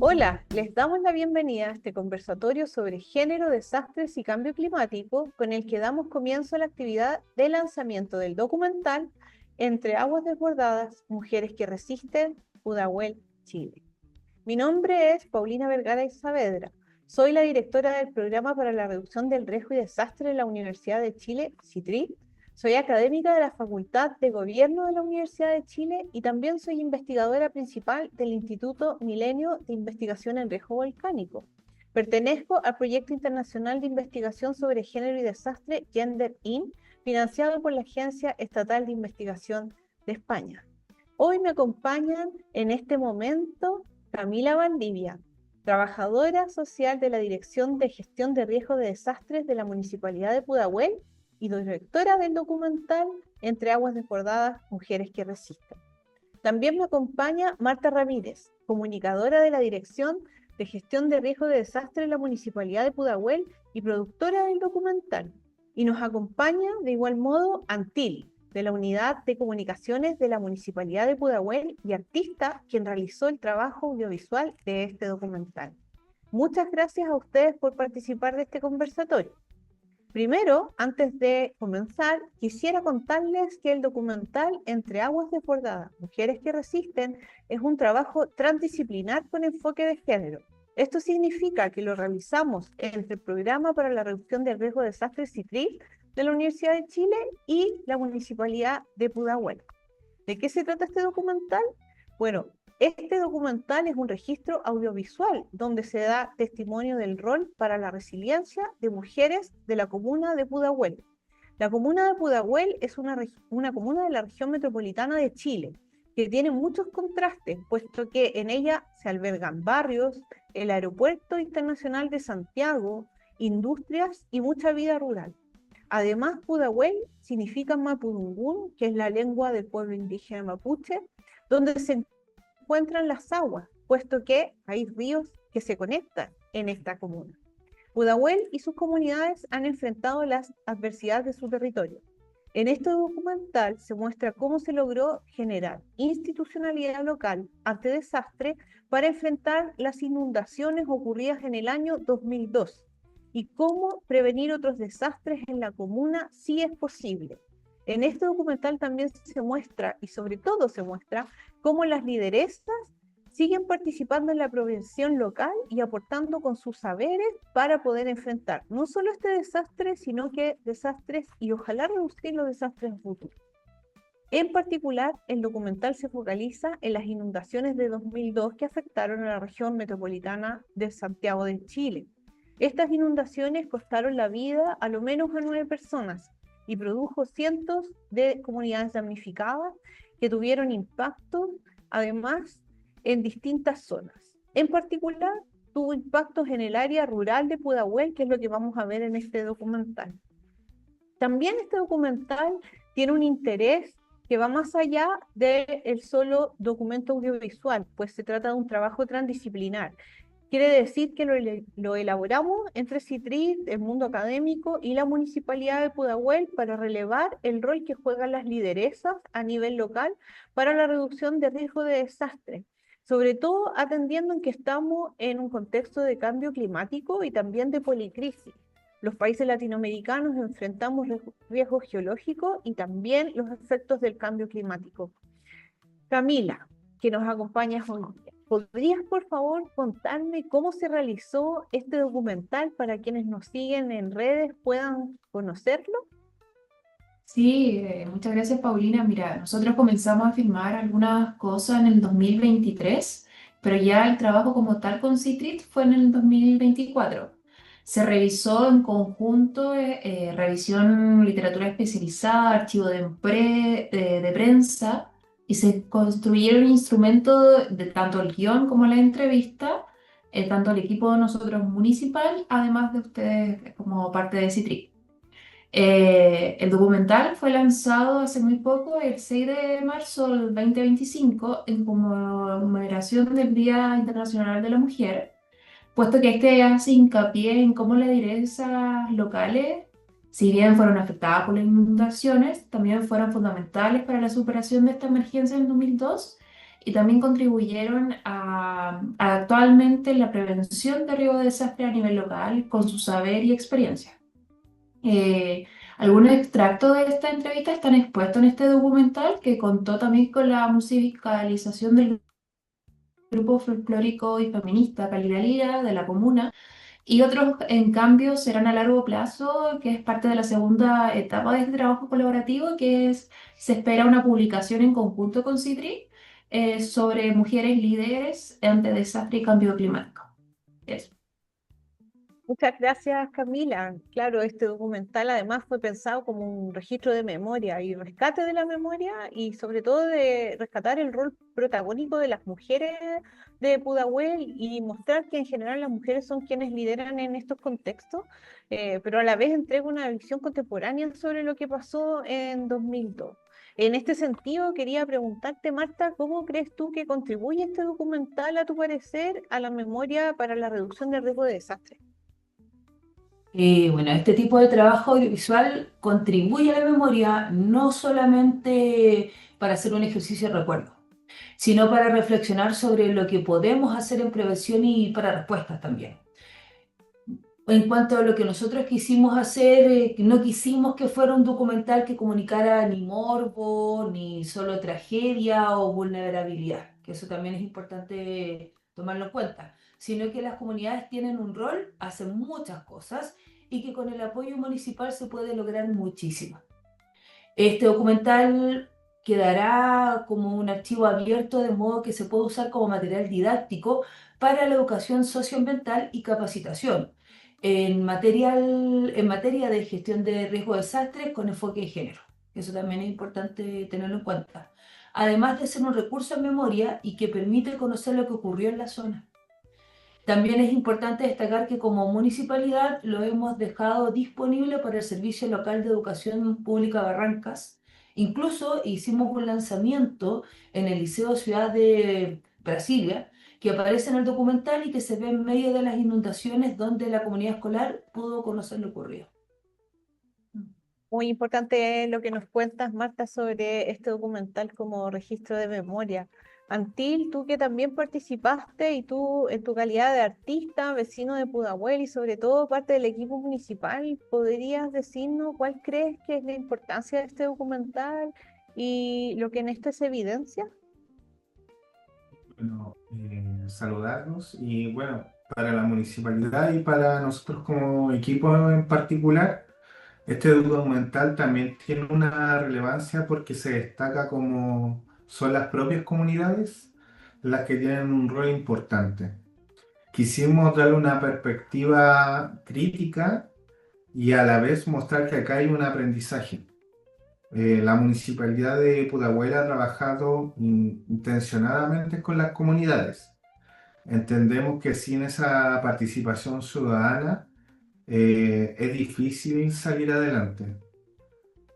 Hola, les damos la bienvenida a este conversatorio sobre género, desastres y cambio climático, con el que damos comienzo a la actividad de lanzamiento del documental Entre aguas desbordadas, mujeres que resisten, Pudahuel, Chile. Mi nombre es Paulina Vergara y Saavedra. Soy la directora del Programa para la Reducción del Riesgo y Desastre en la Universidad de Chile, CITRI. Soy académica de la Facultad de Gobierno de la Universidad de Chile y también soy investigadora principal del Instituto Milenio de Investigación en Riesgo Volcánico. Pertenezco al proyecto internacional de investigación sobre género y desastre Gender In, financiado por la Agencia Estatal de Investigación de España. Hoy me acompañan en este momento Camila Valdivia, trabajadora social de la Dirección de Gestión de Riesgo de Desastres de la Municipalidad de Pudahuel y directora del documental Entre aguas desbordadas, mujeres que resisten. También me acompaña Marta Ramírez, comunicadora de la Dirección de Gestión de Riesgo de Desastres de la Municipalidad de Pudahuel y productora del documental. Y nos acompaña de igual modo Antil, de la Unidad de Comunicaciones de la Municipalidad de Pudahuel y artista quien realizó el trabajo audiovisual de este documental. Muchas gracias a ustedes por participar de este conversatorio. Primero, antes de comenzar, quisiera contarles que el documental Entre aguas desbordadas, mujeres que resisten, es un trabajo transdisciplinar con enfoque de género. Esto significa que lo realizamos entre el Programa para la Reducción del Riesgo de Desastres CITRIS de la Universidad de Chile y la Municipalidad de Pudahuel. ¿De qué se trata este documental? Bueno, este documental es un registro audiovisual donde se da testimonio del rol para la resiliencia de mujeres de la comuna de Pudahuel. La comuna de Pudahuel es una comuna de la región metropolitana de Chile, que tiene muchos contrastes, puesto que en ella se albergan barrios, el Aeropuerto Internacional de Santiago, industrias y mucha vida rural. Además, Pudahuel significa Mapudungún, que es la lengua del pueblo indígena mapuche, donde se encuentran las aguas, puesto que hay ríos que se conectan en esta comuna. Pudahuel y sus comunidades han enfrentado las adversidades de su territorio. En este documental se muestra cómo se logró generar institucionalidad local ante desastre para enfrentar las inundaciones ocurridas en el año 2002 y cómo prevenir otros desastres en la comuna si es posible. En este documental también se muestra, y sobre todo se muestra, cómo las lideresas siguen participando en la prevención local y aportando con sus saberes para poder enfrentar no solo este desastre, sino que desastres y ojalá reducir los desastres en futuro. En particular, el documental se focaliza en las inundaciones de 2002 que afectaron a la región metropolitana de Santiago de Chile. Estas inundaciones costaron la vida a lo menos a 9 personas y produjo cientos de comunidades damnificadas que tuvieron impactos, además, en distintas zonas. En particular, tuvo impactos en el área rural de Pudahuel, que es lo que vamos a ver en este documental. También este documental tiene un interés que va más allá del solo documento audiovisual, pues se trata de un trabajo transdisciplinar. Quiere decir que lo elaboramos entre CITRIS, el mundo académico y la Municipalidad de Pudahuel para relevar el rol que juegan las lideresas a nivel local para la reducción de riesgo de desastre, sobre todo atendiendo en que estamos en un contexto de cambio climático y también de policrisis. Los países latinoamericanos enfrentamos riesgos geológicos y también los efectos del cambio climático. Camila, que nos acompaña hoy día, ¿podrías por favor contarme cómo se realizó este documental para quienes nos siguen en redes puedan conocerlo? Sí, muchas gracias Paulina. Mira, nosotros comenzamos a filmar algunas cosas en el 2023, pero ya el trabajo como tal con Citrit fue en el 2024. Se revisó en conjunto revisión literatura especializada, archivo de prensa, y se construyeron instrumentos de tanto el guión como la entrevista, tanto el equipo de nosotros municipal, además de ustedes como parte de Citrit. El documental fue lanzado hace muy poco, el 6 de marzo del 2025, en conmemoración del Día Internacional de la Mujer, puesto que este hace hincapié en cómo las lideresas locales, si bien fueron afectadas por las inundaciones, también fueron fundamentales para la superación de esta emergencia en 2002 y también contribuyeron a actualmente la prevención de riesgos de desastre a nivel local con su saber y experiencia. Algunos extractos de esta entrevista están expuestos en este documental que contó también con la musicalización del grupo folclórico y feminista Calidad Lira de la comuna y otros, en cambio, serán a largo plazo, que es parte de la segunda etapa de este trabajo colaborativo, se espera una publicación en conjunto con CITRI sobre mujeres líderes ante desastre y cambio climático. Eso. Muchas gracias, Camila. Claro, este documental además fue pensado como un registro de memoria y rescate de la memoria y sobre todo de rescatar el rol protagónico de las mujeres de Pudahuel y mostrar que en general las mujeres son quienes lideran en estos contextos, pero a la vez entrega una visión contemporánea sobre lo que pasó en 2002. En este sentido, quería preguntarte, Marta, ¿cómo crees tú que contribuye este documental, a tu parecer, a la memoria para la reducción del riesgo de desastre? Bueno, este tipo de trabajo audiovisual contribuye a la memoria no solamente para hacer un ejercicio de recuerdo, sino para reflexionar sobre lo que podemos hacer en prevención y para respuestas también. En cuanto a lo que nosotros quisimos hacer, no quisimos que fuera un documental que comunicara ni morbo, ni solo tragedia o vulnerabilidad, que eso también es importante tomarlo en cuenta, sino que las comunidades tienen un rol, hacen muchas cosas y que con el apoyo municipal se puede lograr muchísimo. Este documental quedará como un archivo abierto de modo que se puede usar como material didáctico para la educación socioambiental y capacitación en materia de gestión de riesgo de desastres con enfoque de género. Eso también es importante tenerlo en cuenta. Además de ser un recurso en memoria y que permite conocer lo que ocurrió en la zona. También es importante destacar que como municipalidad lo hemos dejado disponible para el Servicio Local de Educación Pública Barrancas. Incluso hicimos un lanzamiento en el Liceo Ciudad de Brasilia, que aparece en el documental y que se ve en medio de las inundaciones donde la comunidad escolar pudo conocer lo ocurrido. Muy importante lo que nos cuentas, Marta, sobre este documental como registro de memoria. Antil, tú que también participaste y tú en tu calidad de artista, vecino de Pudahuel y sobre todo parte del equipo municipal, ¿podrías decirnos cuál crees que es la importancia de este documental y lo que en esto se evidencia? Bueno, saludarlos y bueno, para la municipalidad y para nosotros como equipo en particular, este documental también tiene una relevancia porque se destaca como son las propias comunidades las que tienen un rol importante. Quisimos darle una perspectiva crítica y a la vez mostrar que acá hay un aprendizaje. La municipalidad de Pudahuel ha trabajado intencionadamente con las comunidades. Entendemos que sin esa participación ciudadana es difícil salir adelante.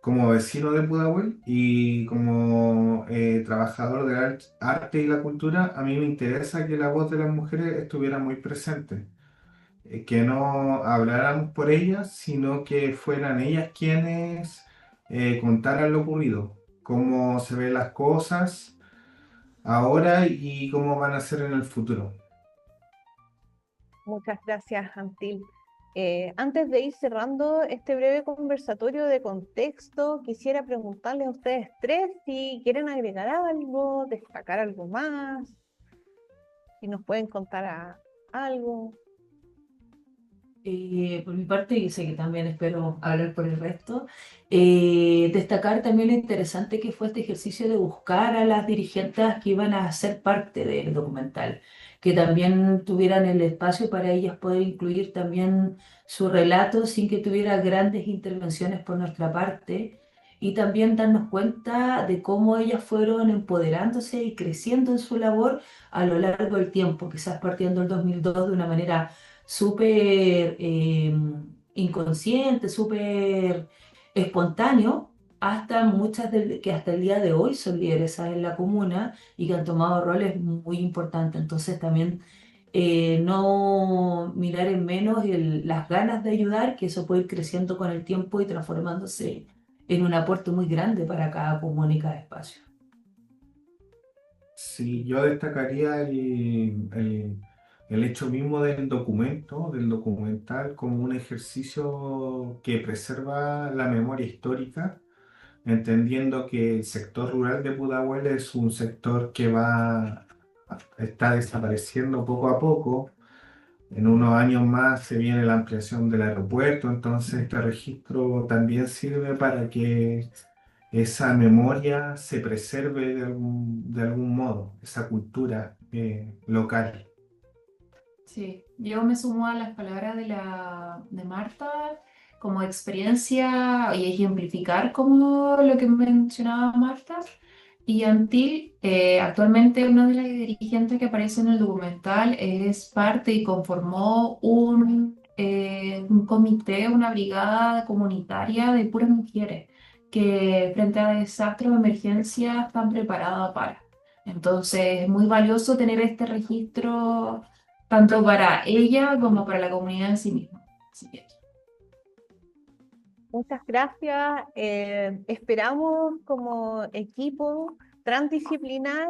Como vecino de Pudahuel y como trabajador del arte y la cultura, a mí me interesa que la voz de las mujeres estuviera muy presente. Que no habláramos por ellas, sino que fueran ellas quienes contaran lo ocurrido, cómo se ven las cosas ahora y cómo van a ser en el futuro. Muchas gracias, Antil. Antes de ir cerrando este breve conversatorio de contexto, quisiera preguntarles a ustedes tres si quieren agregar algo, destacar algo más, si nos pueden contar algo. Por mi parte, y sé que también espero hablar por el resto, destacar también lo interesante que fue este ejercicio de buscar a las dirigentes que iban a ser parte del documental, que también tuvieran el espacio para ellas poder incluir también su relato sin que tuviera grandes intervenciones por nuestra parte. Y también darnos cuenta de cómo ellas fueron empoderándose y creciendo en su labor a lo largo del tiempo, quizás partiendo del 2002 de una manera súper inconsciente, súper espontáneo, hasta muchas que hasta el día de hoy son lideresas en la comuna y que han tomado roles muy importantes. Entonces también no mirar en menos las ganas de ayudar, que eso puede ir creciendo con el tiempo y transformándose en un aporte muy grande para cada comuna y cada espacio. Sí, yo destacaría el hecho mismo del documental, como un ejercicio que preserva la memoria histórica, entendiendo que el sector rural de Pudahuel es un sector que está desapareciendo poco a poco. En unos años más se viene la ampliación del aeropuerto, entonces este registro también sirve para que esa memoria se preserve de algún modo, esa cultura local. Sí, yo me sumo a las palabras de Marta como experiencia y ejemplificar como lo que mencionaba Marta. Y Antil, actualmente una de las dirigentes que aparece en el documental es parte y conformó un comité, una brigada comunitaria de puras mujeres que frente a desastres o emergencias están preparadas para. Entonces es muy valioso tener este registro tanto para ella como para la comunidad en sí misma. Así que, Muchas gracias. Esperamos como equipo transdisciplinar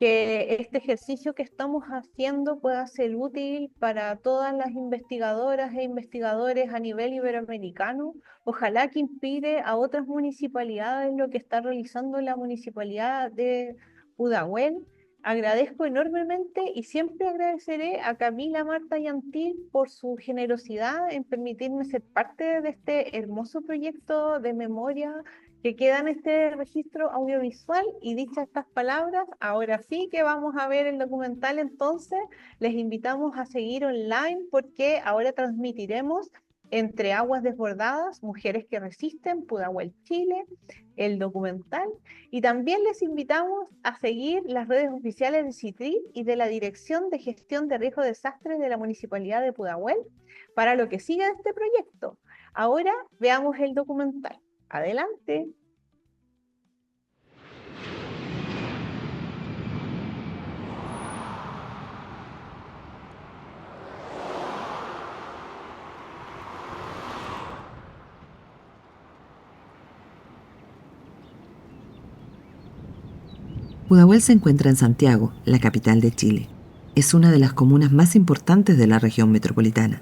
que este ejercicio que estamos haciendo pueda ser útil para todas las investigadoras e investigadores a nivel iberoamericano. Ojalá que inspire a otras municipalidades lo que está realizando la municipalidad de Pudahuel. Agradezco enormemente y siempre agradeceré a Camila, Marta y Antil por su generosidad en permitirme ser parte de este hermoso proyecto de memoria que queda en este registro audiovisual. Y dichas estas palabras, ahora sí que vamos a ver el documental. Entonces les invitamos a seguir online porque ahora transmitiremos Entre Aguas Desbordadas, Mujeres que Resisten, Pudahuel, Chile, el documental. Y también les invitamos a seguir las redes oficiales de CITRIT y de la Dirección de Gestión de Riesgo de Desastres de la Municipalidad de Pudahuel para lo que sigue de este proyecto. Ahora veamos el documental. Adelante. Pudahuel se encuentra en Santiago, la capital de Chile. Es una de las comunas más importantes de la región metropolitana.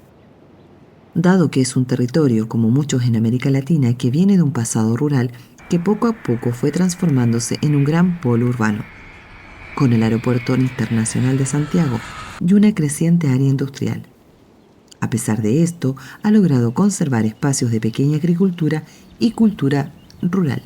Dado que es un territorio, como muchos en América Latina, que viene de un pasado rural que poco a poco fue transformándose en un gran polo urbano, con el Aeropuerto Internacional de Santiago y una creciente área industrial. A pesar de esto, ha logrado conservar espacios de pequeña agricultura y cultura rural.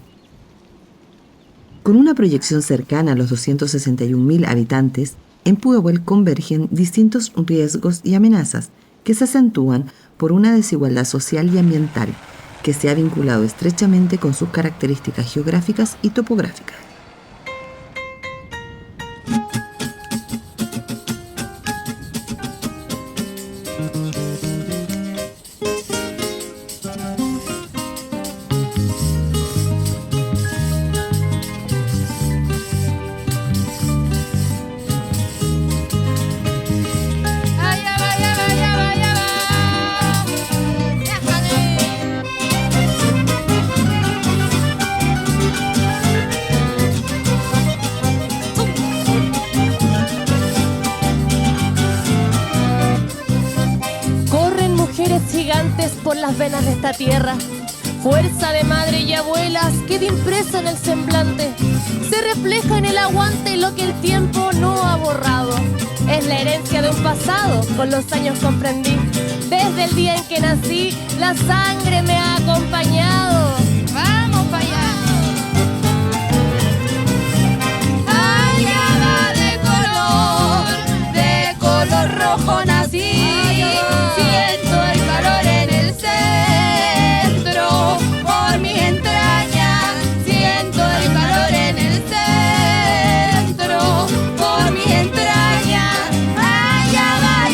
Con una proyección cercana a los 261.000 habitantes, en Pudahuel convergen distintos riesgos y amenazas que se acentúan por una desigualdad social y ambiental que se ha vinculado estrechamente con sus características geográficas y topográficas. Gigantes por las venas de esta tierra, fuerza de madre y abuelas queda impresa en el semblante, se refleja en el aguante lo que el tiempo no ha borrado. Es la herencia de un pasado, con los años comprendí. Desde el día en que nací, la sangre me ha acompañado. ¡Vamos para allá! Allá de color rojo nací. Siento el calor en el centro, por mis entrañas. Siento el calor en el centro, por mis entrañas. Allá va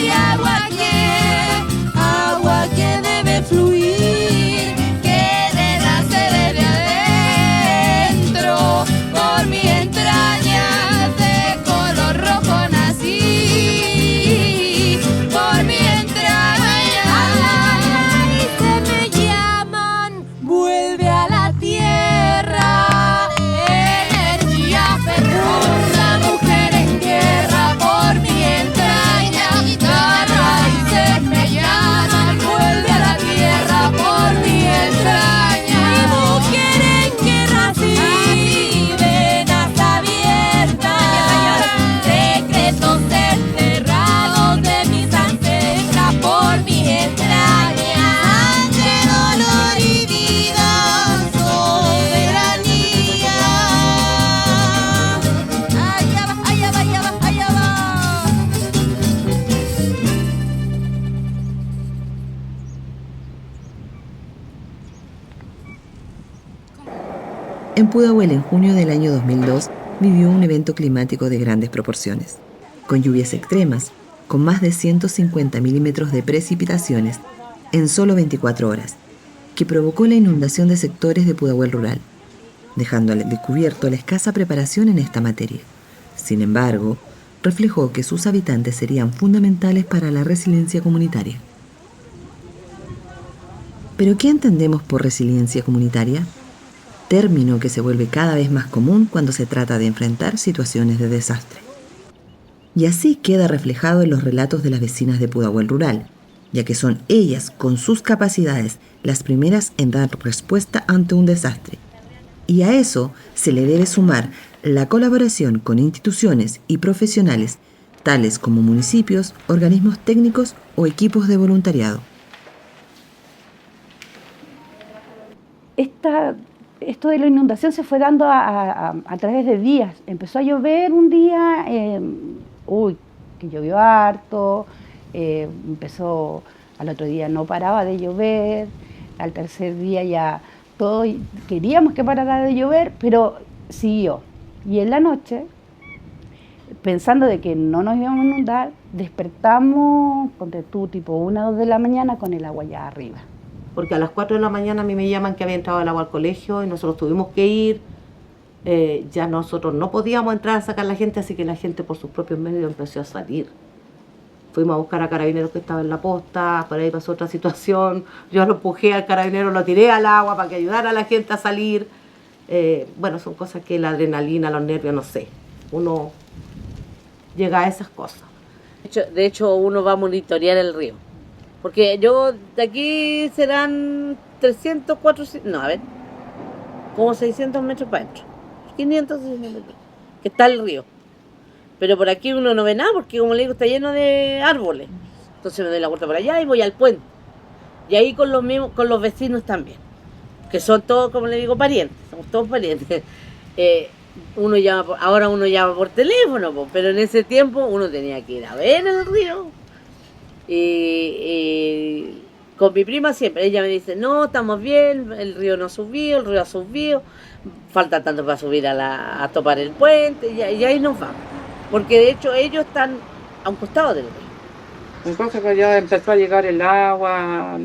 agua que debe fluir, que de nacer debe haber. En Pudahuel, en junio del año 2002, vivió un evento climático de grandes proporciones, con lluvias extremas, con más de 150 milímetros de precipitaciones en solo 24 horas, que provocó la inundación de sectores de Pudahuel rural, dejando al descubierto la escasa preparación en esta materia. Sin embargo, reflejó que sus habitantes serían fundamentales para la resiliencia comunitaria. ¿Pero qué entendemos por resiliencia comunitaria? Término que se vuelve cada vez más común cuando se trata de enfrentar situaciones de desastre. Y así queda reflejado en los relatos de las vecinas de Pudahuel rural, ya que son ellas, con sus capacidades, las primeras en dar respuesta ante un desastre. Y a eso se le debe sumar la colaboración con instituciones y profesionales, tales como municipios, organismos técnicos o equipos de voluntariado. Esto de la inundación se fue dando a través de días. Empezó a llover un día, que llovió harto, empezó, al otro día no paraba de llover, al tercer día ya todos queríamos que parara de llover, pero siguió. Y en la noche, pensando de que no nos íbamos a inundar, despertamos, ponte tú, tipo 1 o 2 de la mañana con el agua ya arriba. Porque a las 4 de la mañana a mí me llaman que había entrado el agua al colegio y nosotros tuvimos que ir. Ya nosotros no podíamos entrar a sacar a la gente, así que la gente por sus propios medios empezó a salir. Fuimos a buscar a carabineros que estaban en la posta, por ahí pasó otra situación. Yo lo empujé al carabinero, lo tiré al agua para que ayudara a la gente a salir. Bueno, son cosas que la adrenalina, los nervios, no sé. Uno llega a esas cosas. De hecho, uno va a monitorear el río. Porque yo, de aquí serán 300, 400, no, a ver, como 600 metros para adentro. 500, 600 metros, que está el río. Pero por aquí uno no ve nada, porque como le digo, está lleno de árboles. Entonces me doy la vuelta por allá y voy al puente. Y ahí con los vecinos también, que son todos, como le digo, parientes, somos todos parientes. Ahora uno llama por teléfono, pero en ese tiempo uno tenía que ir a ver el río. Y con mi prima siempre, ella me dice, no, estamos bien, el río no subió, el río ha subido, falta tanto para subir a topar el puente, y ahí nos vamos. Porque de hecho ellos están a un costado del río. Entonces que ya empezó a llegar el agua,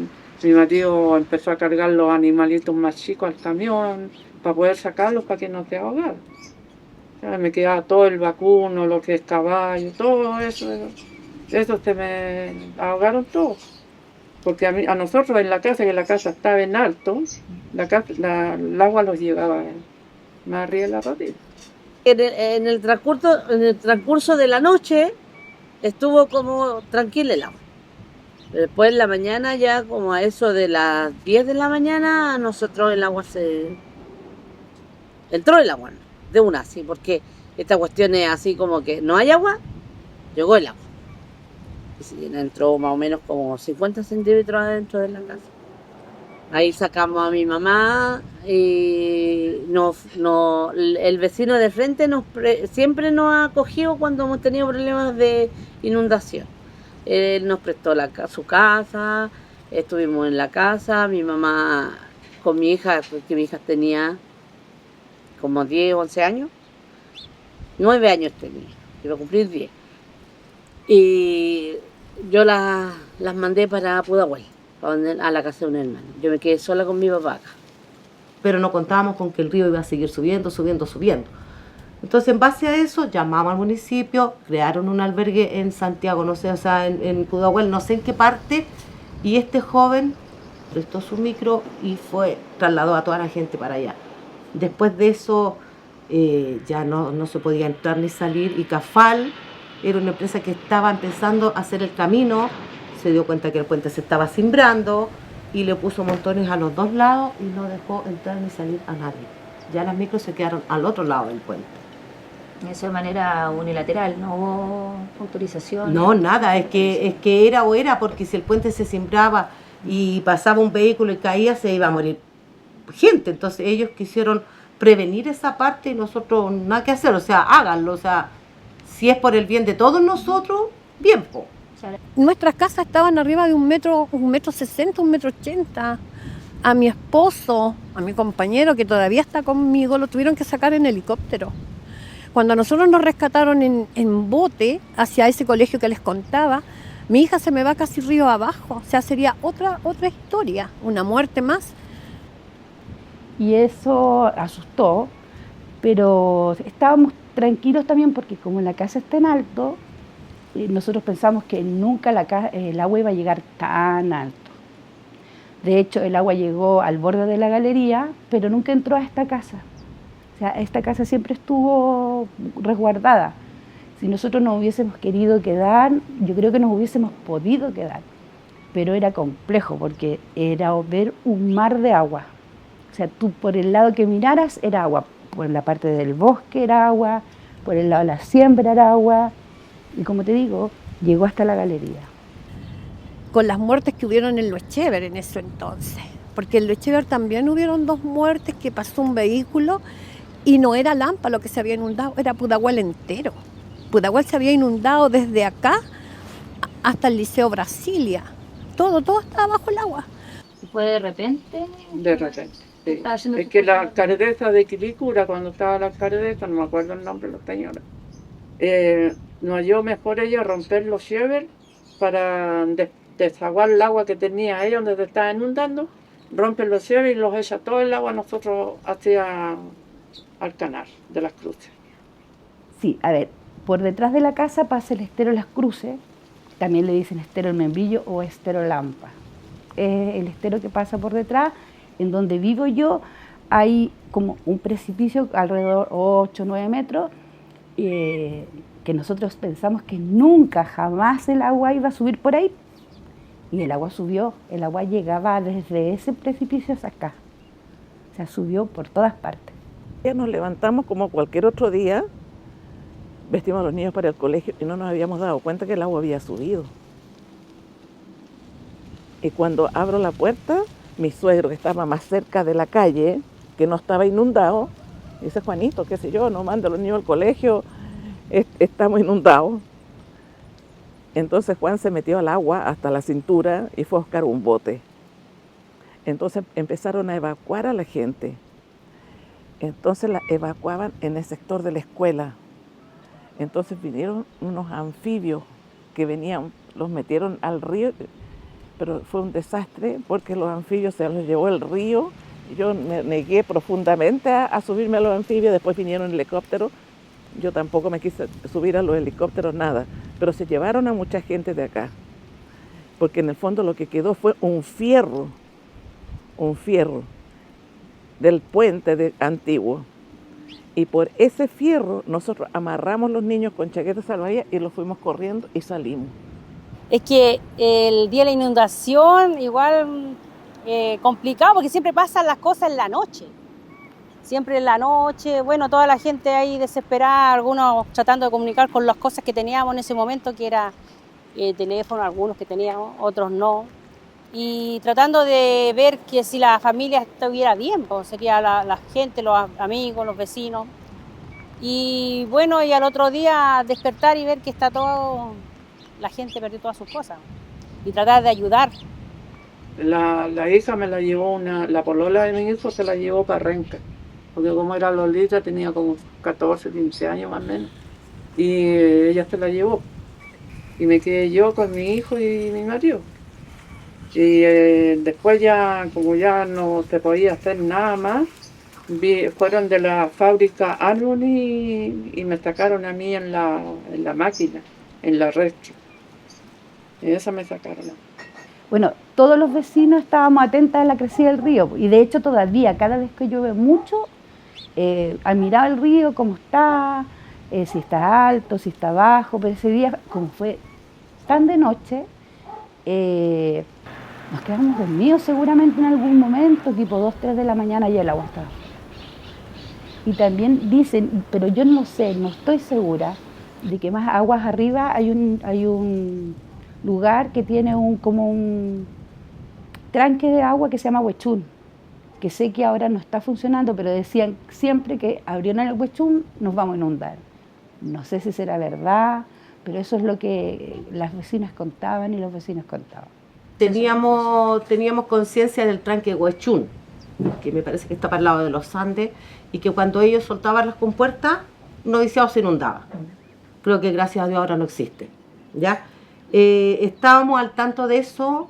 mi marido empezó a cargar los animalitos más chicos al camión para poder sacarlos para que no se ahogaran. Ya me quedaba todo el vacuno, lo que es caballo, todo eso se me ahogaron todos. Porque a nosotros en la casa, que la casa estaba en alto, el agua los llevaba más arriba de la rodilla. En el transcurso de la noche estuvo como tranquila el agua. Después en la mañana, ya como a eso de las 10 de la mañana, nosotros el agua entró el agua, de una así, porque esta cuestión es así como que no hay agua, llegó el agua. Y entró más o menos como 50 centímetros adentro de la casa. Ahí sacamos a mi mamá y el vecino de frente siempre nos ha acogido cuando hemos tenido problemas de inundación. Él nos prestó su casa, estuvimos en la casa, mi mamá con mi hija, porque mi hija tenía como 10, 11 años, 9 años tenía, iba a cumplir 10. Y yo las mandé para Pudahuel, a la casa de un hermano. Yo me quedé sola con mi papá acá. Pero no contábamos con que el río iba a seguir subiendo. Entonces, en base a eso, llamamos al municipio, crearon un albergue en Santiago, no sé, o sea, en Pudahuel, no sé en qué parte, y este joven prestó su micro y trasladó a toda la gente para allá. Después de eso, ya no se podía entrar ni salir, y Cafal era una empresa que estaba empezando a hacer el camino, se dio cuenta que el puente se estaba cimbrando y le puso montones a los dos lados y no dejó entrar ni salir a nadie. Ya las micros se quedaron al otro lado del puente. Eso de manera unilateral, no hubo autorización. No, nada, es que era o era, porque si el puente se cimbraba y pasaba un vehículo y caía, se iba a morir gente. Entonces ellos quisieron prevenir esa parte y nosotros nada que hacer, o sea, háganlo, o sea, si es por el bien de todos nosotros, bien, po. Nuestras casas estaban arriba de 1,60 m, 1,80 m. A mi esposo, a mi compañero que todavía está conmigo, lo tuvieron que sacar en helicóptero. Cuando a nosotros nos rescataron en bote hacia ese colegio que les contaba, mi hija se me va casi río abajo. O sea, sería otra historia, una muerte más. Y eso asustó, pero estábamos tranquilos también porque como la casa está en alto, nosotros pensamos que nunca el agua iba a llegar tan alto. De hecho, el agua llegó al borde de la galería, pero nunca entró a esta casa. O sea, esta casa siempre estuvo resguardada. Si nosotros nos hubiésemos querido quedar, yo creo que nos hubiésemos podido quedar. Pero era complejo porque era ver un mar de agua. O sea, tú por el lado que miraras era agua. Por la parte del bosque era agua, por el lado de la siembra era agua. Y como te digo, llegó hasta la galería. Con las muertes que hubieron en Loechever en ese entonces. Porque en Loechever también hubieron 2 muertes que pasó un vehículo y no era Lampa lo que se había inundado, era Pudahuel entero. Pudahuel se había inundado desde acá hasta el Liceo Brasilia. Todo estaba bajo el agua. ¿Fue de repente? De repente, sí. Es que la alcaldesa de Quilicura, cuando estaba la alcaldesa, no me acuerdo el nombre de la señora, nos halló mejor ella romper los Chever para desaguar el agua que tenía ella donde se estaba inundando, rompen los Chever y los echa todo el agua nosotros hacia al canal de las Cruces. Sí, a ver, por detrás de la casa pasa el estero Las Cruces, también le dicen estero El Membrillo o estero Lampa. Es el estero que pasa por detrás, en donde vivo yo hay como un precipicio alrededor 8 o 9 metros, que nosotros pensamos que nunca, jamás el agua iba a subir por ahí. Y el agua subió, el agua llegaba desde ese precipicio hasta acá. O sea, subió por todas partes. Ya nos levantamos como cualquier otro día, vestimos a los niños para el colegio y no nos habíamos dado cuenta que el agua había subido. Y cuando abro la puerta, mi suegro, que estaba más cerca de la calle, que no estaba inundado, dice: Juanito, qué sé yo, no manda a los niños al colegio, estamos inundados. Entonces Juan se metió al agua hasta la cintura y fue a buscar un bote. Entonces empezaron a evacuar a la gente. Entonces la evacuaban en el sector de la escuela. Entonces vinieron unos anfibios que venían, los metieron al río, pero fue un desastre porque los anfibios se los llevó el río. Yo me negué profundamente a subirme a los anfibios, después vinieron helicópteros. Yo tampoco me quise subir a los helicópteros, nada, pero se llevaron a mucha gente de acá, porque en el fondo lo que quedó fue un fierro del puente antiguo. Y por ese fierro nosotros amarramos los niños con chaquetas salvavidas y los fuimos corriendo y salimos. Es que el día de la inundación igual complicado porque siempre pasan las cosas en la noche. Siempre en la noche, bueno, toda la gente ahí desesperada, algunos tratando de comunicar con las cosas que teníamos en ese momento, que era teléfono, algunos que teníamos, otros no. Y tratando de ver que si la familia estuviera bien, pues sería la gente, los amigos, los vecinos. Y bueno, y al otro día despertar y ver que está todo, la gente perdió todas sus cosas. Y tratar de ayudar. La hija me la llevó, la polola de mi hijo se la llevó para Renca. Porque como era Lolita, tenía como 14, 15 años más o menos. Y ella se la llevó. Y me quedé yo con mi hijo y mi marido. Y después ya, como ya no se podía hacer nada más, fueron de la fábrica Harmony y me sacaron a mí en la máquina, en la retro. Y esa me sacaron. Bueno, todos los vecinos estábamos atentos a la crecida del río. Y de hecho todavía, cada vez que llueve mucho, al mirar el río, cómo está, si está alto, si está bajo, pero ese día, como fue tan de noche, nos quedamos dormidos seguramente en algún momento, tipo 2, 3 de la mañana y el agua estaba. Y también dicen, pero yo no sé, no estoy segura, de que más aguas arriba hay un lugar que tiene como un tranque de agua que se llama Huechún, que sé que ahora no está funcionando, pero decían siempre que abrieron el Huechún nos vamos a inundar. No sé si será verdad, pero eso es lo que las vecinas contaban y los vecinos contaban. teníamos conciencia del tranque Huechún, que me parece que está para el lado de los Andes, y que cuando ellos soltaban las compuertas, Noviciado se inundaba. Creo que gracias a Dios ahora no existe, ¿ya? Estábamos al tanto de eso.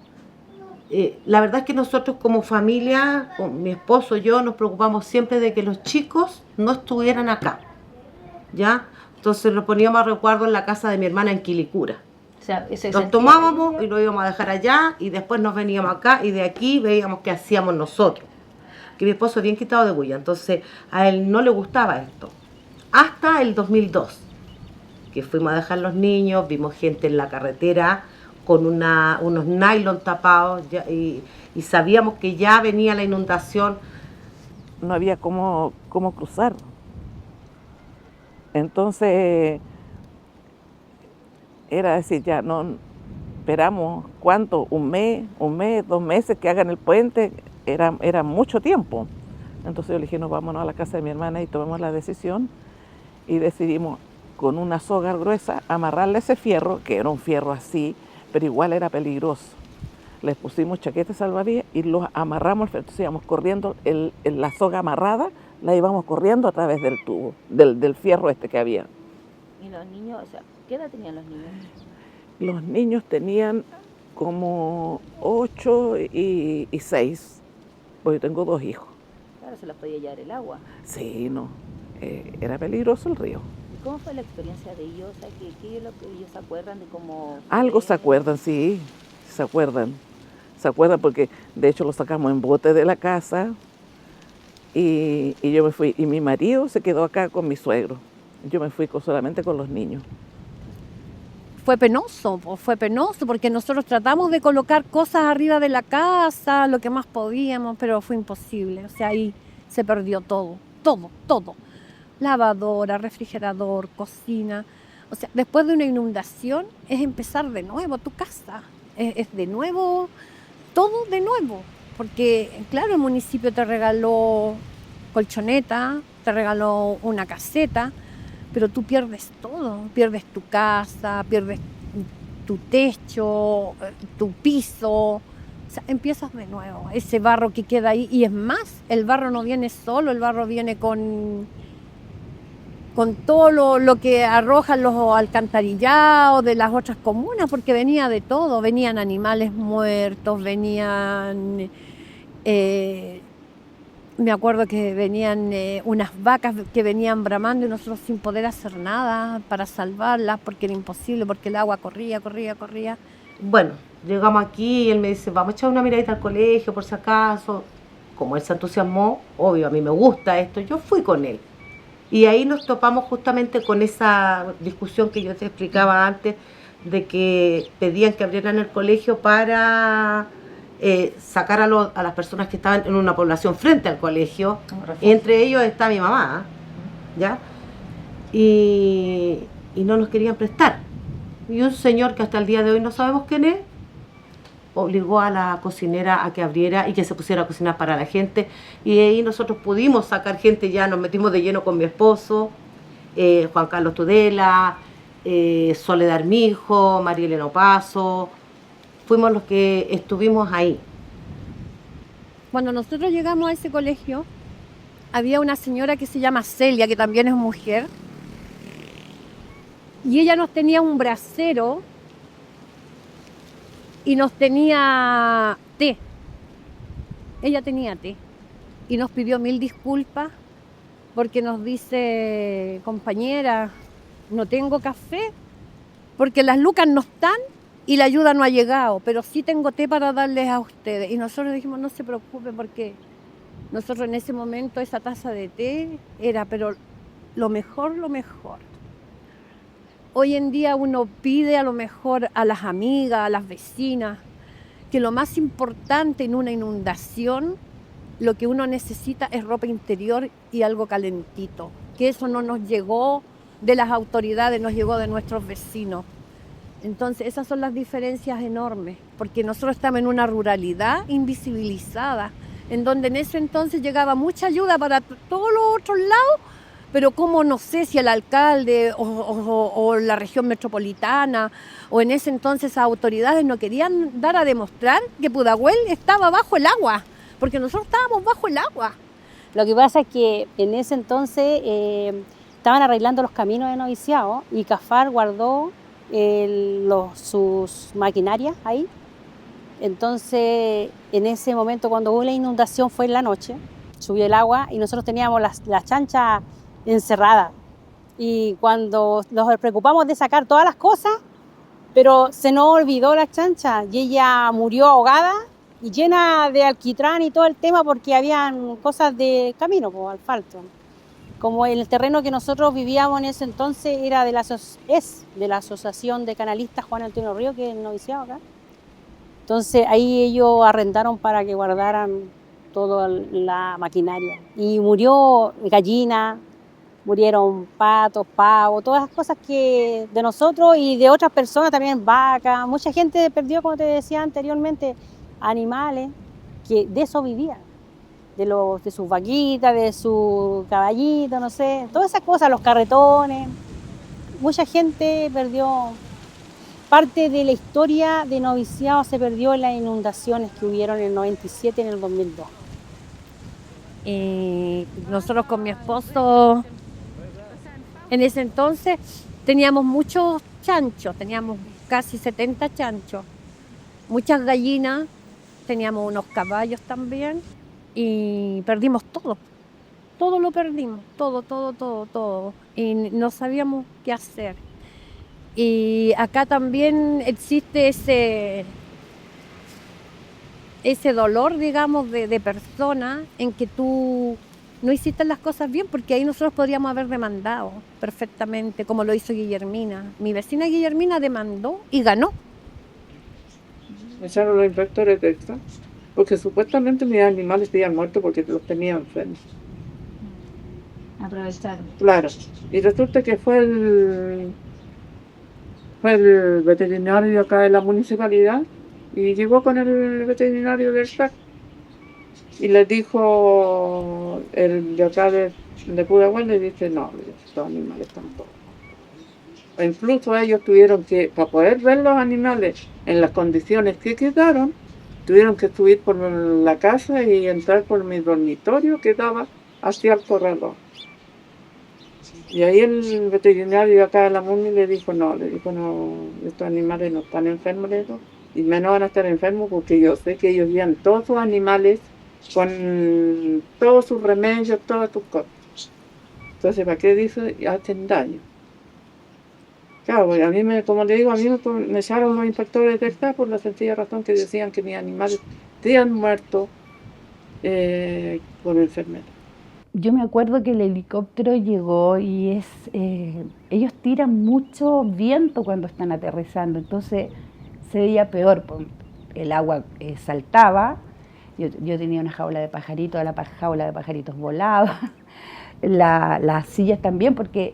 La verdad es que nosotros como familia, con mi esposo y yo, nos preocupamos siempre de que los chicos no estuvieran acá, ¿ya? Entonces lo poníamos a resguardo en la casa de mi hermana en Quilicura. O sea, Nos tomábamos y lo íbamos a dejar allá y después nos veníamos acá y de aquí veíamos qué hacíamos nosotros. Que mi esposo es bien quitado de bulla, entonces a él no le gustaba esto. Hasta el 2002, que fuimos a dejar los niños, vimos gente en la carretera con unos nylon tapados y sabíamos que ya venía la inundación. No había cómo cruzar. Entonces, era decir, ya no esperamos, ¿cuánto? Un mes, 2 meses que hagan el puente, era mucho tiempo. Entonces yo le dije, nos vámonos a la casa de mi hermana y tomamos la decisión y decidimos con una soga gruesa amarrarle ese fierro, que era un fierro así, pero igual era peligroso. Les pusimos chaquetas salvavidas y los amarramos, entonces íbamos corriendo, la soga amarrada, la íbamos corriendo a través del tubo, del fierro que había. ¿Y los niños, o sea, qué edad tenían los niños? Los niños tenían como 8 y 6, porque yo tengo 2 hijos. Claro, se los podía llevar el agua. Sí, no, era peligroso el río. ¿Y cómo fue la experiencia de ellos? O sea, ¿qué es lo que ellos se acuerdan de cómo...? Algo se acuerdan, sí, se acuerdan. Se acuerdan porque de hecho lo sacamos en bote de la casa y yo me fui. Y mi marido se quedó acá con mi suegro. Yo me fui solamente con los niños. Fue penoso porque nosotros tratamos de colocar cosas arriba de la casa, lo que más podíamos, pero fue imposible. O sea, ahí se perdió todo. Lavadora, refrigerador, cocina. O sea, después de una inundación es empezar de nuevo tu casa. Es de nuevo, todo de nuevo. Porque, claro, el municipio te regaló colchoneta, te regaló una caseta, pero tú pierdes todo. Pierdes tu casa, pierdes tu techo, tu piso. O sea, empiezas de nuevo. Ese barro que queda ahí. Y es más, el barro no viene solo, el barro viene con todo lo que arrojan los alcantarillados de las otras comunas, porque venía de todo, venían animales muertos, venían, me acuerdo que venían unas vacas que venían bramando y nosotros sin poder hacer nada para salvarlas, porque era imposible, porque el agua corría. Bueno, llegamos aquí y él me dice, vamos a echar una miradita al colegio por si acaso. Como él se entusiasmó, obvio, a mí me gusta esto, yo fui con él. Y ahí nos topamos justamente con esa discusión que yo te explicaba antes, de que pedían que abrieran el colegio para sacar a las personas que estaban en una población frente al colegio. Entre ellos está mi mamá, ¿ya? Y no nos querían prestar. Y un señor que hasta el día de hoy no sabemos quién es, obligó a la cocinera a que abriera y que se pusiera a cocinar para la gente, y ahí nosotros pudimos sacar gente, ya nos metimos de lleno con mi esposo, Juan Carlos Tudela, Soledad Armijo, María Elena Opaso, fuimos los que estuvimos ahí. Cuando nosotros llegamos a ese colegio, había una señora que se llama Celia, que también es mujer, y ella nos tenía un brasero y nos tenía té. Ella tenía té y nos pidió 1000 disculpas porque nos dice, compañera, no tengo café porque las lucas no están y la ayuda no ha llegado, pero sí tengo té para darles a ustedes. Y nosotros dijimos, no se preocupe, porque nosotros en ese momento esa taza de té era, pero lo mejor. Hoy en día uno pide a lo mejor a las amigas, a las vecinas, que lo más importante en una inundación, lo que uno necesita es ropa interior y algo calentito. Que eso no nos llegó de las autoridades, nos llegó de nuestros vecinos. Entonces esas son las diferencias enormes, porque nosotros estamos en una ruralidad invisibilizada, en donde en ese entonces llegaba mucha ayuda para todos los otros lados, pero cómo no sé si el alcalde o la región metropolitana o en ese entonces autoridades no querían dar a demostrar que Pudahuel estaba bajo el agua, porque nosotros estábamos bajo el agua. Lo que pasa es que en ese entonces estaban arreglando los caminos de noviciado y Cafar guardó sus maquinarias ahí. Entonces, en ese momento, cuando hubo la inundación, fue en la noche, subió el agua y nosotros teníamos las chanchas encerradas. Y cuando nos preocupamos de sacar todas las cosas, pero se nos olvidó la chancha y ella murió ahogada y llena de alquitrán y todo el tema porque habían cosas de camino, como asfalto. Como el terreno que nosotros vivíamos en ese entonces era de la Asociación de Canalistas Juan Antonio Río, que es el noviciado acá. Entonces ahí ellos arrendaron para que guardaran toda la maquinaria. Y murió gallina, murieron patos, pavos, todas las cosas que de nosotros y de otras personas también, vacas. Mucha gente perdió, como te decía anteriormente, animales que de eso vivían. De sus vaquitas, de su caballito, no sé, todas esas cosas, los carretones. Mucha gente perdió. Parte de la historia de noviciado se perdió en las inundaciones que hubieron en el 97 y en el 2002. Y nosotros con mi esposo, en ese entonces, teníamos muchos chanchos, teníamos casi 70 chanchos, muchas gallinas, teníamos unos caballos también y perdimos todo. Todo lo perdimos, todo. Y no sabíamos qué hacer. Y acá también existe ese dolor, digamos, de persona en que tú no hiciste las cosas bien, porque ahí nosotros podríamos haber demandado perfectamente, como lo hizo Guillermina. Mi vecina Guillermina demandó y ganó. Me echaron los inspectores de extra, porque supuestamente mis animales habían muerto porque los tenían enfermos. Aprovecharon. Claro, y resulta que fue el veterinario acá de la municipalidad y llegó con el veterinario del SAC y le dijo el de acá de Pudahuel, le dice no, estos animales están todos. E incluso ellos tuvieron que, para poder ver los animales en las condiciones que quedaron, tuvieron que subir por la casa y entrar por mi dormitorio que daba hacia el corredor. Y ahí el veterinario acá de la MUNI le dijo no, estos animales no están enfermos, y menos van a estar enfermos porque yo sé que ellos llevan todos sus animales con todos sus remedios, todas sus cosas. Entonces, ¿para qué dice? Hacen daño. Claro, a mí como le digo, a mí me echaron los inspectores de ETA por la sencilla razón que decían que mis animales habían muerto por enfermedad. Yo me acuerdo que el helicóptero llegó y ellos tiran mucho viento cuando están aterrizando, entonces se veía peor, el agua saltaba, yo tenía una jaula de pajaritos, la jaula de pajaritos volaba, las sillas también, porque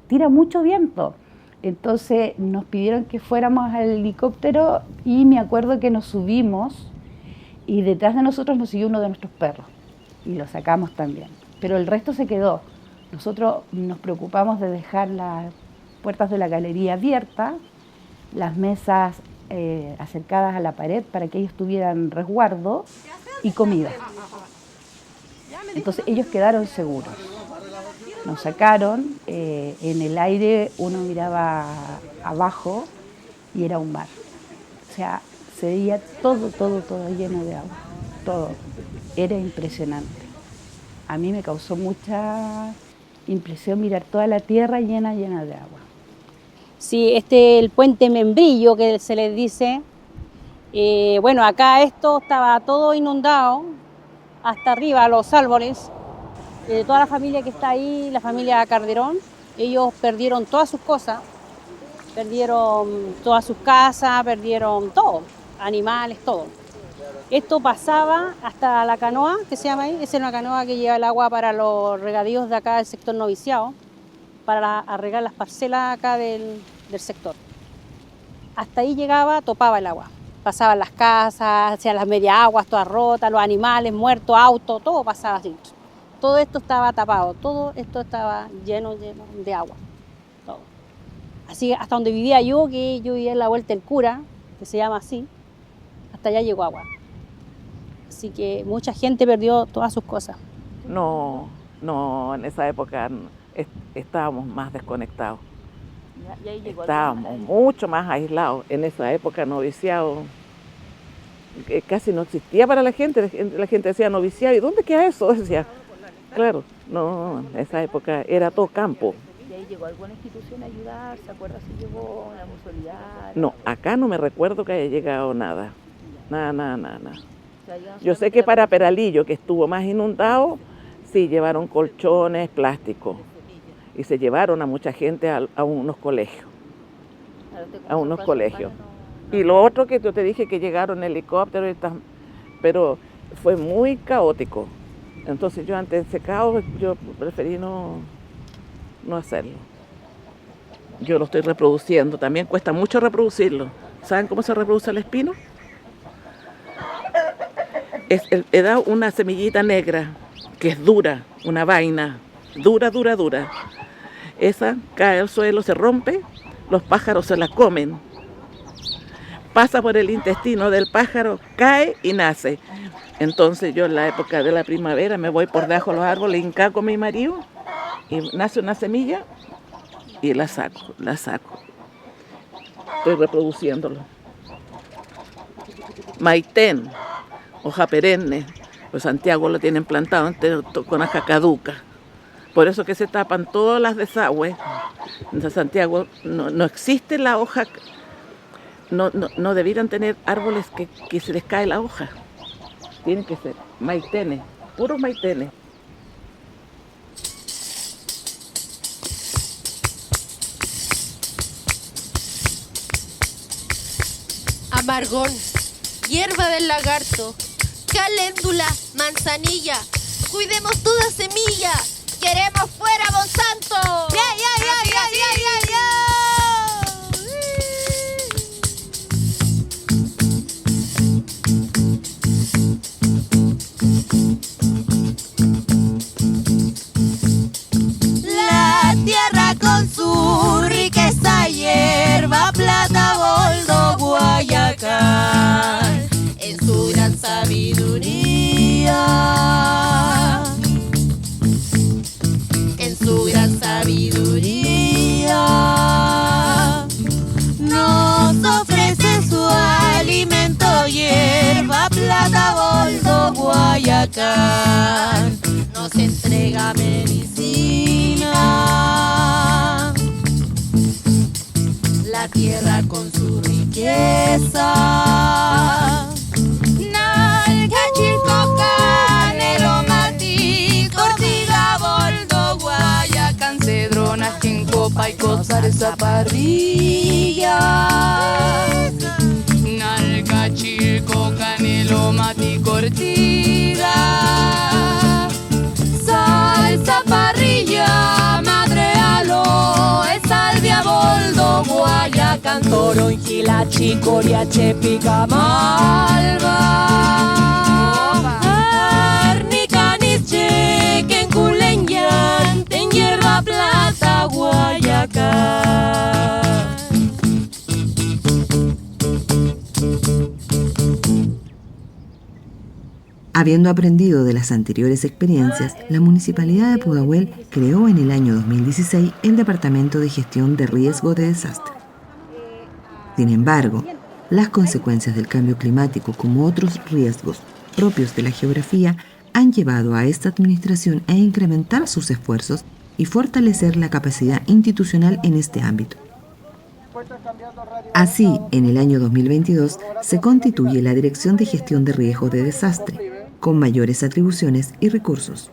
tira mucho viento. Entonces nos pidieron que fuéramos al helicóptero y me acuerdo que nos subimos y detrás de nosotros nos siguió uno de nuestros perros y lo sacamos también. Pero el resto se quedó. Nosotros nos preocupamos de dejar las puertas de la galería abiertas, las mesas acercadas a la pared para que ellos tuvieran resguardo y comida. Entonces ellos quedaron seguros. Nos sacaron, en el aire uno miraba abajo y era un mar. O sea, se veía todo lleno de agua, todo. Era impresionante. A mí me causó mucha impresión mirar toda la tierra llena de agua. Sí, el puente Membrillo que se les dice, bueno, acá esto estaba todo inundado, hasta arriba, los árboles. Toda la familia que está ahí, la familia Calderón, ellos perdieron todas sus cosas, perdieron todas sus casas, perdieron todo, animales, todo. Esto pasaba hasta la canoa, que se llama ahí, esa es una canoa que lleva el agua para los regadíos de acá del sector noviciado, para regar las parcelas acá del sector. Hasta ahí llegaba, topaba el agua. Pasaban las casas, hacían las media aguas, todas rotas, los animales muertos, autos, todo pasaba así. todo esto estaba tapado, todo esto estaba lleno de agua, todo. Así hasta donde vivía yo, que yo vivía en la Vuelta del Cura, que se llama así, hasta allá llegó agua. Así que mucha gente perdió todas sus cosas. No, en esa época estábamos más desconectados. Estábamos mucho más aislados. En esa época noviciado casi no existía para la gente decía noviciado, ¿y dónde queda eso? Decía, claro, no, en esa época era todo campo. ¿Y ahí llegó alguna institución a ayudar? ¿Se acuerda si llegó la Solidaria? No, acá no me recuerdo que haya llegado nada. Nada. Yo sé que para Peralillo, que estuvo más inundado, sí llevaron colchones, plásticos. Y se llevaron a mucha gente a unos colegios. Y lo otro que yo te dije, que llegaron helicópteros, pero fue muy caótico. Entonces yo ante ese caos, yo preferí no hacerlo. Yo lo estoy reproduciendo, también cuesta mucho reproducirlo. ¿Saben cómo se reproduce el espino? He dado una semillita negra, que es dura, una vaina, dura. Esa cae al suelo, se rompe, los pájaros se la comen. Pasa por el intestino del pájaro, cae y nace. Entonces yo en la época de la primavera me voy por debajo de los árboles, hincaco a mi marido y nace una semilla y la saco. Estoy reproduciéndolo. Maitén, hoja perenne, pues Santiago lo tienen plantado entero con hoja caduca. Por eso que se tapan todas las desagües. En Santiago no existe la hoja, no debieran tener árboles que se les cae la hoja. Tienen que ser maitenes, puros maitenes. Amargón, hierba del lagarto, caléndula, manzanilla. Cuidemos toda semilla. ¡Queremos fuera Monsanto! ¡Ya! La tierra con su riqueza, hierba, plata, boldo, Guayacán, en su gran sabiduría. Nos ofrece su alimento, hierba, plata, boldo, Guayacán, nos entrega medicina. La tierra con su riqueza, nalga, chilco, canelo, matí, cortiga, boldo, Guayacán, cedrona, copa y cosar esa parrilla. Nalga, chilco, canelo, mati, cortiga, salsa, parrilla, madre aloe, salvia, boldo, Guayacán, toronjila, chicoria, chepica, malva, arnica, niche, quenculen, en hierba, plata, Guayacán. Habiendo aprendido de las anteriores experiencias, la Municipalidad de Pudahuel creó en el año 2016 el Departamento de Gestión de Riesgo de Desastre. Sin embargo, las consecuencias del cambio climático, como otros riesgos propios de la geografía, han llevado a esta administración a incrementar sus esfuerzos y fortalecer la capacidad institucional en este ámbito. Así, en el año 2022 se constituye la Dirección de Gestión de Riesgo de Desastre, con mayores atribuciones y recursos.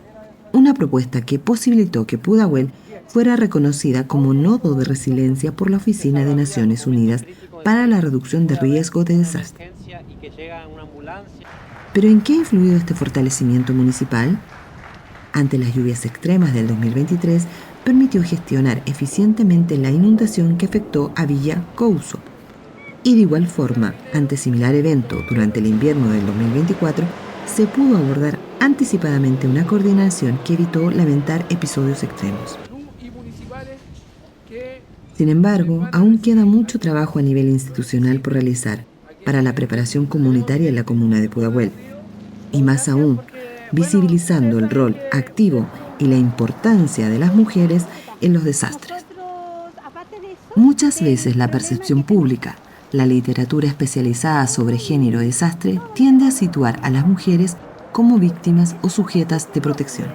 Una propuesta que posibilitó que Pudahuel fuera reconocida como nodo de resiliencia por la Oficina de Naciones Unidas para la Reducción de Riesgo de Desastre. ¿Pero en qué ha influido este fortalecimiento municipal? Ante las lluvias extremas del 2023, permitió gestionar eficientemente la inundación que afectó a Villa Couso. Y de igual forma, ante similar evento durante el invierno del 2024, se pudo abordar anticipadamente una coordinación que evitó lamentar episodios extremos. Sin embargo, aún queda mucho trabajo a nivel institucional por realizar para la preparación comunitaria en la comuna de Pudahuel. Y más aún, visibilizando el rol activo y la importancia de las mujeres en los desastres. Muchas veces la percepción pública, la literatura especializada sobre género y desastre tiende a situar a las mujeres como víctimas o sujetas de protección.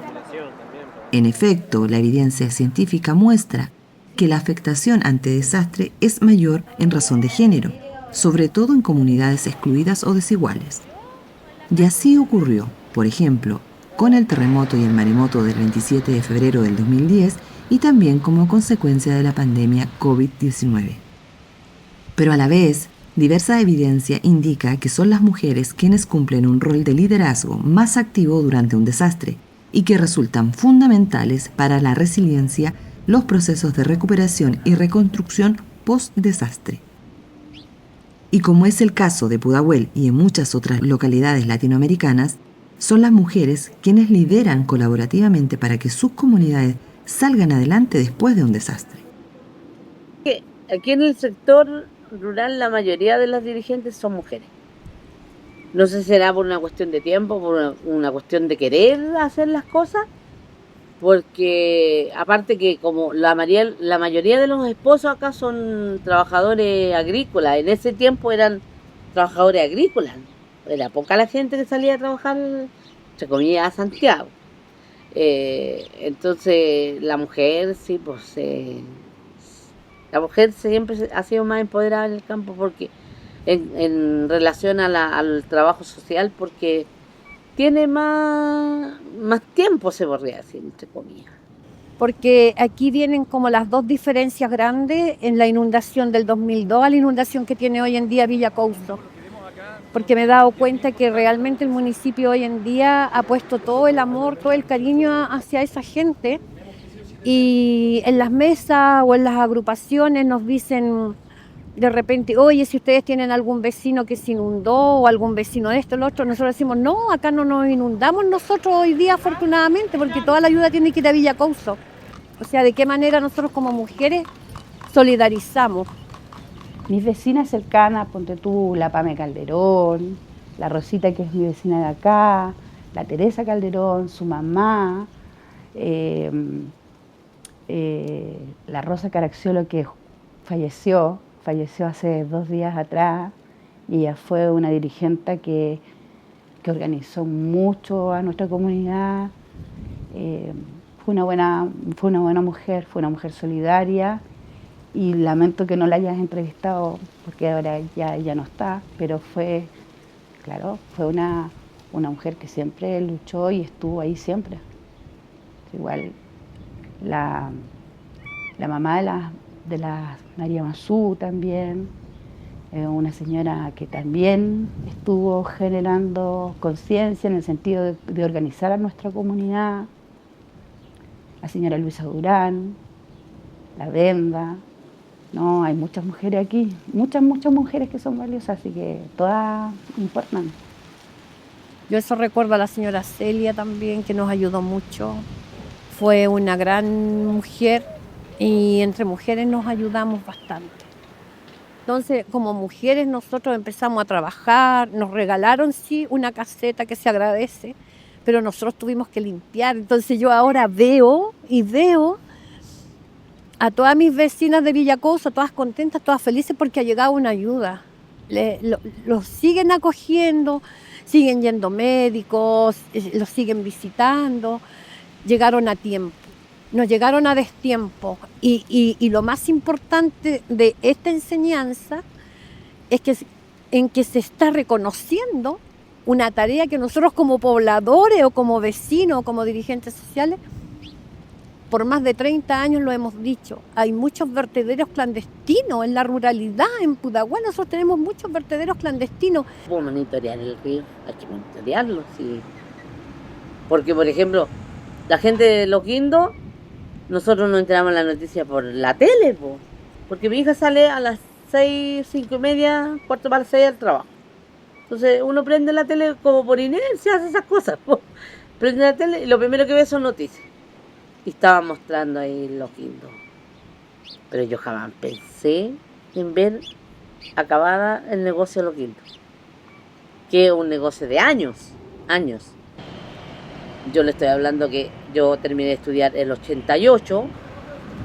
En efecto, la evidencia científica muestra que la afectación ante desastre es mayor en razón de género, sobre todo en comunidades excluidas o desiguales. Y así ocurrió, por ejemplo, con el terremoto y el maremoto del 27 de febrero del 2010 y también como consecuencia de la pandemia COVID-19. Pero a la vez, diversa evidencia indica que son las mujeres quienes cumplen un rol de liderazgo más activo durante un desastre y que resultan fundamentales para la resiliencia, los procesos de recuperación y reconstrucción post-desastre. Y como es el caso de Pudahuel y en muchas otras localidades latinoamericanas, son las mujeres quienes lideran colaborativamente para que sus comunidades salgan adelante después de un desastre. Aquí en el sector rural la mayoría de las dirigentes son mujeres. No sé si será por una cuestión de tiempo, por una cuestión de querer hacer las cosas, porque aparte que como la mayoría de los esposos acá son trabajadores agrícolas, en ese tiempo eran trabajadores agrícolas, era poca la gente que salía a trabajar, entre comillas, a Santiago. Entonces la mujer sí, pues la mujer siempre ha sido más empoderada en el campo porque en relación al trabajo social, porque tiene más tiempo, se podría decir, entre comillas. Porque aquí vienen como las dos diferencias grandes en la inundación del 2002 a la inundación que tiene hoy en día Villa Couso. Porque me he dado cuenta que realmente el municipio hoy en día ha puesto todo el amor, todo el cariño hacia esa gente, y en las mesas o en las agrupaciones nos dicen de repente, oye, si ustedes tienen algún vecino que se inundó o algún vecino de esto o lo otro, nosotros decimos, no, acá no nos inundamos nosotros hoy día afortunadamente, porque toda la ayuda tiene que ir a Villa Couso. O sea, de qué manera nosotros como mujeres solidarizamos. Mis vecinas cercanas, ponte tú, la Pame Calderón, la Rosita, que es mi vecina de acá, la Teresa Calderón, su mamá, la Rosa Caracciolo, que falleció hace 2 días atrás, y ella fue una dirigente que organizó mucho a nuestra comunidad. Fue una buena mujer, fue una mujer solidaria, y lamento que no la hayas entrevistado porque ahora ya no está, pero fue una mujer que siempre luchó y estuvo ahí siempre. Igual la mamá de la María Mazú también, una señora que también estuvo generando conciencia en el sentido de organizar a nuestra comunidad, la señora Luisa Durán, la Brenda. No, hay muchas mujeres aquí, muchas mujeres que son valiosas, así que todas importan. Yo eso recuerdo a la señora Celia también, que nos ayudó mucho. Fue una gran mujer y entre mujeres nos ayudamos bastante. Entonces, como mujeres nosotros empezamos a trabajar, nos regalaron sí una caseta que se agradece, pero nosotros tuvimos que limpiar. Entonces yo ahora veo a todas mis vecinas de Villa Couso, todas contentas, todas felices porque ha llegado una ayuda. Los siguen acogiendo, siguen yendo médicos, los siguen visitando. Llegaron a tiempo, no llegaron a destiempo. Y lo más importante de esta enseñanza es que se está reconociendo una tarea que nosotros como pobladores o como vecinos o como dirigentes sociales por más de 30 años lo hemos dicho. Hay muchos vertederos clandestinos en la ruralidad, en Pudahuel nosotros tenemos muchos vertederos clandestinos. ¿Cómo monitorear el río? Hay que monitorearlo, sí. Porque, por ejemplo, la gente de Los Guindos, nosotros nos enteramos la noticia por la tele, porque mi hija sale a las 6, 5:30, 4:45 del trabajo. Entonces uno prende la tele como por inercia, hace esas cosas. Prende la tele y lo primero que ve son noticias. Y estaban mostrando ahí Los Quintos. Pero yo jamás pensé en ver acabada el negocio de Los Quintos. Que es un negocio de años. Yo le estoy hablando que yo terminé de estudiar en el 88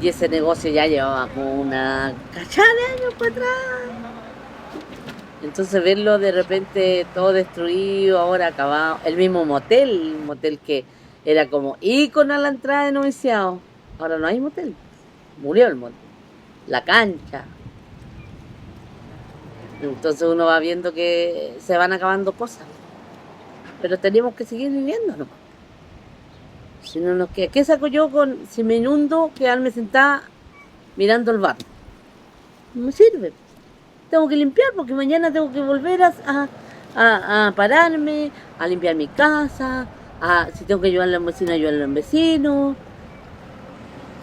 y ese negocio ya llevaba como una cachada de años para atrás. Entonces verlo de repente todo destruido, ahora acabado. El mismo motel, un motel que era como ícono a la entrada de noviciado. Ahora no hay motel. Murió el motel. La cancha. Entonces uno va viendo que se van acabando cosas. Pero tenemos que seguir viviendo, ¿no? Si no nos queda. ¿Qué saco yo si me inundo, quedarme sentada mirando el barro? No me sirve. Tengo que limpiar porque mañana tengo que volver a pararme, a limpiar mi casa, si tengo que ayudarle a un vecino, ayudarle a un vecino.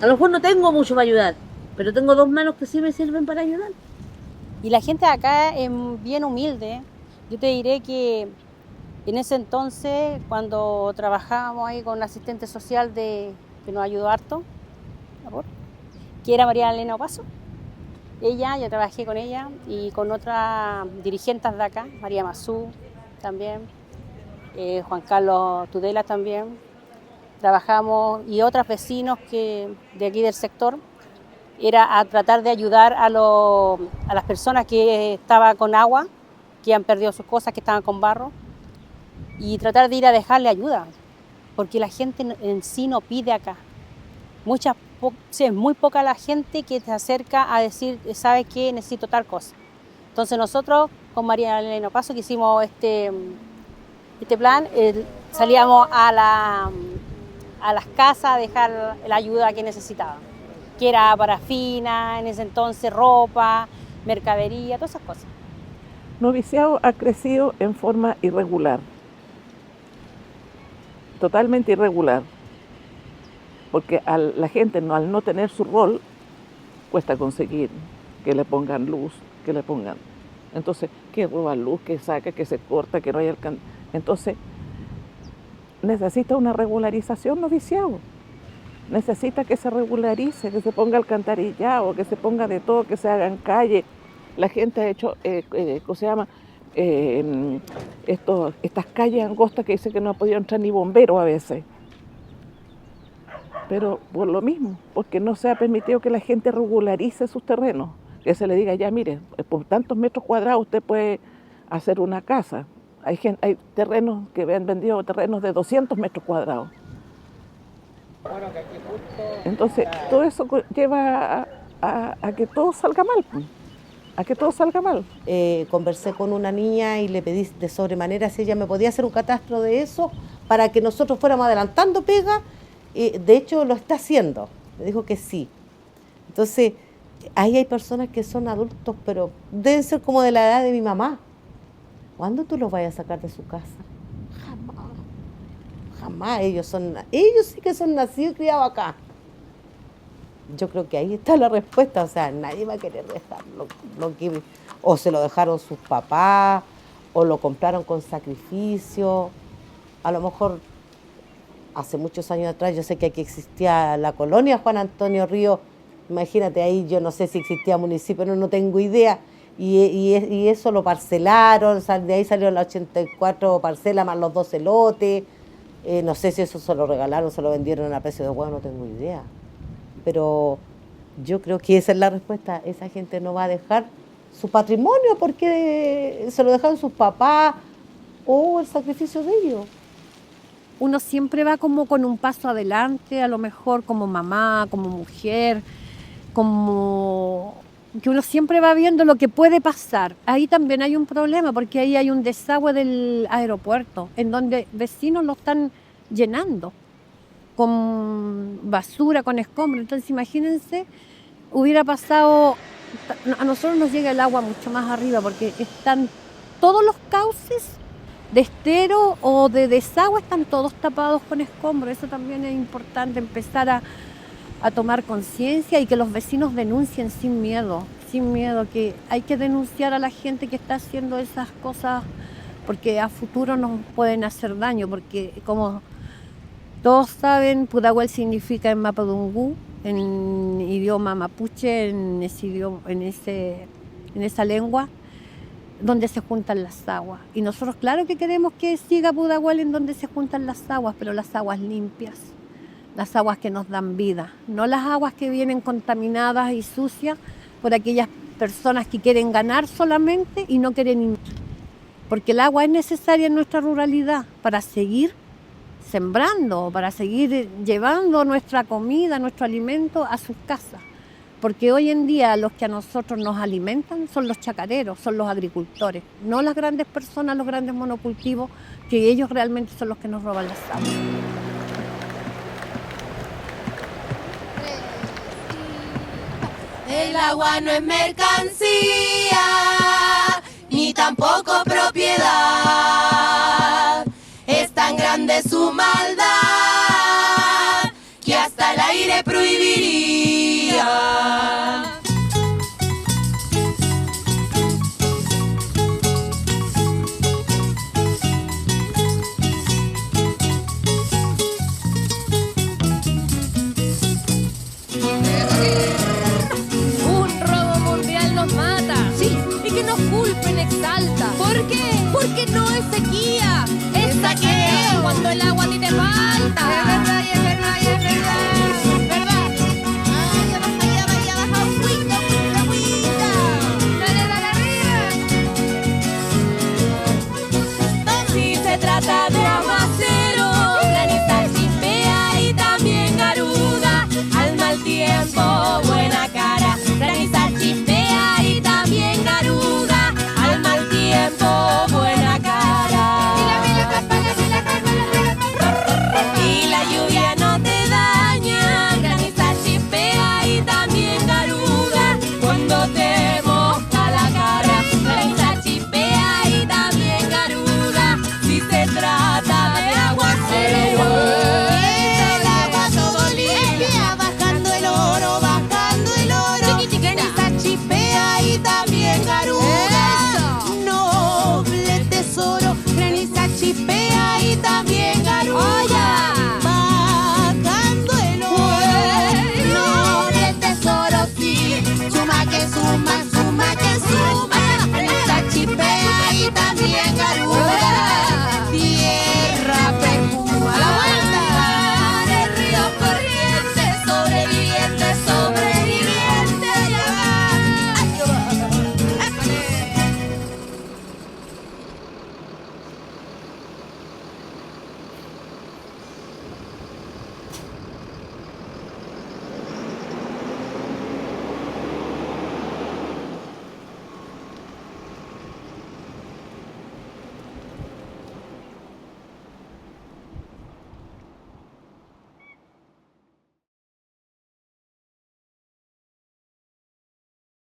A lo mejor no tengo mucho para ayudar, pero tengo 2 manos que sí me sirven para ayudar. Y la gente de acá es bien humilde. Yo te diré que en ese entonces, cuando trabajábamos ahí con una asistente social que nos ayudó harto, que era María Elena Opaso, yo trabajé con ella y con otras dirigentes de acá, María Mazú también, Juan Carlos Tudela también, trabajamos y otros vecinos de aquí del sector, era a tratar de ayudar a las personas que estaban con agua, que han perdido sus cosas, que estaban con barro, y tratar de ir a dejarle ayuda, porque la gente en sí no pide acá. Es muy poca la gente que se acerca a decir, ¿sabes qué? Necesito tal cosa. Entonces nosotros con María Elena Opaso que hicimos este plan, salíamos a las casas a dejar la ayuda que necesitaban, que era parafina, en ese entonces ropa, mercadería, todas esas cosas. Noviciado ha crecido en forma irregular, totalmente irregular, porque a la gente al no tener su rol, cuesta conseguir que le pongan luz, que le pongan. Entonces, que roba luz, que saca, que se corta, que no hay alcance. Entonces, necesita una regularización Noviciado. Necesita que se regularice, que se ponga alcantarillado, que se ponga de todo, que se hagan calles. La gente ha hecho, ¿cómo se llama? Estas calles angostas que dice que no ha podido entrar ni bombero a veces. Pero por lo mismo, porque no se ha permitido que la gente regularice sus terrenos, que se le diga, ya mire, por tantos metros cuadrados usted puede hacer una casa. Hay terrenos que han vendido terrenos de 200 metros cuadrados. Entonces, todo eso lleva a que todo salga mal. Conversé con una niña y le pedí de sobremanera si ella me podía hacer un catastro de eso para que nosotros fuéramos adelantando pega. De hecho, lo está haciendo. Me dijo que sí. Entonces, ahí hay personas que son adultos, pero deben ser como de la edad de mi mamá. ¿Cuándo tú los vayas a sacar de su casa? Jamás. Jamás. Ellos sí que son nacidos y criados acá. Yo creo que ahí está la respuesta. O sea, nadie va a querer dejarlo. O se lo dejaron sus papás, o lo compraron con sacrificio. A lo mejor hace muchos años atrás, yo sé que aquí existía la colonia Juan Antonio Ríos. Imagínate, ahí yo no sé si existía municipio, no tengo idea. Y eso lo parcelaron, de ahí salieron las 84 parcelas más los 12 lotes. No sé si eso se lo regalaron, se lo vendieron a precio de huevo, no tengo idea. Pero yo creo que esa es la respuesta. Esa gente no va a dejar su patrimonio porque se lo dejaron sus papás o el sacrificio de ellos. Uno siempre va como con un paso adelante, a lo mejor como mamá, como mujer, como que uno siempre va viendo lo que puede pasar. Ahí también hay un problema porque ahí hay un desagüe del aeropuerto en donde vecinos lo están llenando con basura, con escombros. Entonces imagínense, hubiera pasado, a nosotros nos llega el agua mucho más arriba porque están todos los cauces de estero o de desagüe, están todos tapados con escombros. Eso también es importante, empezar a tomar conciencia y que los vecinos denuncien sin miedo, que hay que denunciar a la gente que está haciendo esas cosas porque a futuro nos pueden hacer daño, porque como todos saben, Pudahuel significa en Mapudungún, en idioma mapuche, en esa lengua, donde se juntan las aguas. Y nosotros claro que queremos que siga Pudahuel en donde se juntan las aguas, pero las aguas limpias, las aguas que nos dan vida, no las aguas que vienen contaminadas y sucias por aquellas personas que quieren ganar solamente y no quieren, porque el agua es necesaria en nuestra ruralidad para seguir sembrando, para seguir llevando nuestra comida, nuestro alimento a sus casas. Porque hoy en día los que a nosotros nos alimentan son los chacareros, son los agricultores, no las grandes personas, los grandes monocultivos, que ellos realmente son los que nos roban las aguas. El agua no es mercancía, ni tampoco propiedad. Es tan grande su maldad que hasta el aire prohibiría